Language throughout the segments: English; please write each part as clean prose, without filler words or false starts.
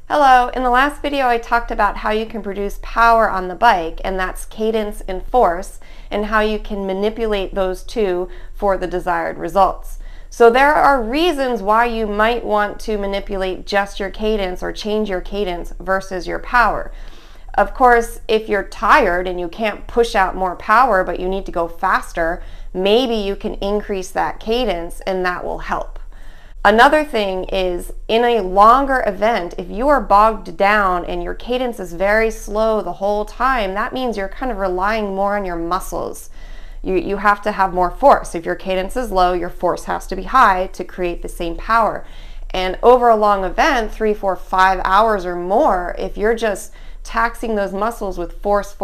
Hello, in the last video I talked about how you can produce power on the bike, and that's cadence and force, and how you can manipulate those two for the desired results. So there are reasons why you might want to manipulate just your cadence or change your cadence versus your power. Of course, if you're tired and you can't push out more power but you need to go faster, maybe you can increase that cadence and that will help. Another thing is, in a longer event, if you are bogged down and your cadence is very slow the whole time, that means you're kind of relying more on your muscles. You have to have more force. If your cadence is low, your force has to be high to create the same power. And over a long event, 3, 4, 5 hours or more, if you're just taxing those muscles with force,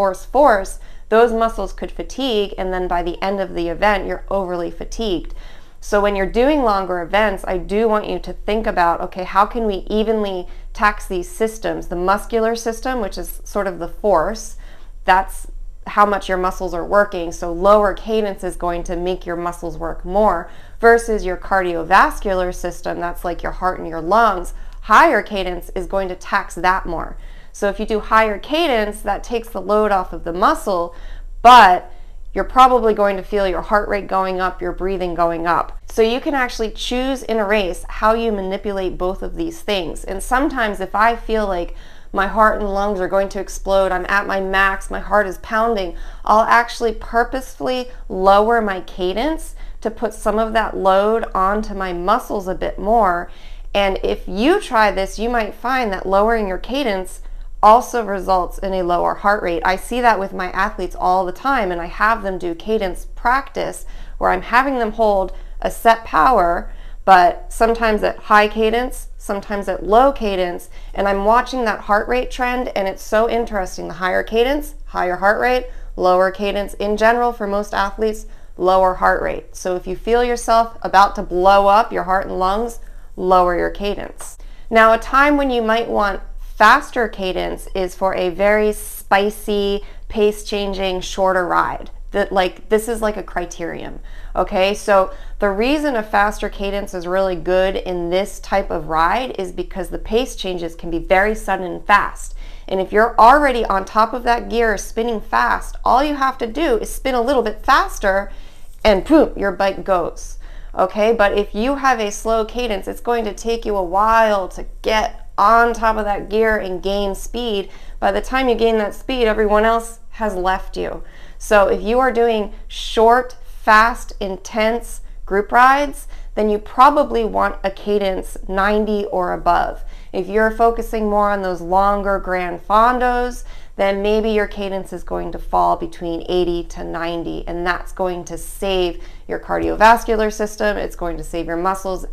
those muscles could fatigue, and then by the end of the event, you're overly fatigued. So when you're doing longer events, I do want you to think about, okay, how can we evenly tax these systems? The muscular system, which is sort of the force, that's how much your muscles are working. So lower cadence is going to make your muscles work more, versus your cardiovascular system, that's like your heart and your lungs. Higher cadence is going to tax that more. So if you do higher cadence, that takes the load off of the muscle, but you're probably going to feel your heart rate going up, your breathing going up. So you can actually choose in a race how you manipulate both of these things. And sometimes if I feel like my heart and lungs are going to explode, I'm at my max, my heart is pounding, I'll actually purposefully lower my cadence to put some of that load onto my muscles a bit more. And if you try this, you might find that lowering your cadence also results in a lower heart rate. I see that with my athletes all the time, and I have them do cadence practice where I'm having them hold a set power, but sometimes at high cadence, sometimes at low cadence, and I'm watching that heart rate trend, and it's so interesting. The higher cadence, higher heart rate; lower cadence in general for most athletes, lower heart rate. So if you feel yourself about to blow up your heart and lungs, lower your cadence. Now, a time when you might want faster cadence is for a very spicy, pace-changing, shorter ride. This is like a criterium, okay? So the reason a faster cadence is really good in this type of ride is because the pace changes can be very sudden and fast. And if you're already on top of that gear spinning fast, all you have to do is spin a little bit faster and boom, your bike goes, okay? But if you have a slow cadence, it's going to take you a while to get on top of that gear and gain speed. By the time you gain that speed, everyone else has left you. So if you are doing short, fast, intense group rides, then you probably want a cadence 90 or above. If you're focusing more on those longer grand fondos, then maybe your cadence is going to fall between 80 to 90, and that's going to save your cardiovascular system, it's going to save your muscles.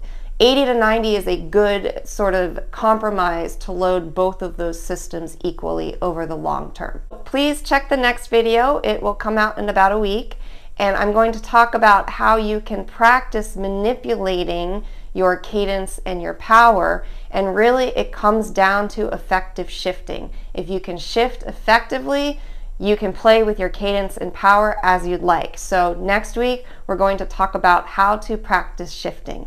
80 to 90 is a good sort of compromise to load both of those systems equally over the long term. Please check the next video. It will come out in about a week, and I'm going to talk about how you can practice manipulating your cadence and your power, and really it comes down to effective shifting. If you can shift effectively, you can play with your cadence and power as you'd like. So next week, we're going to talk about how to practice shifting.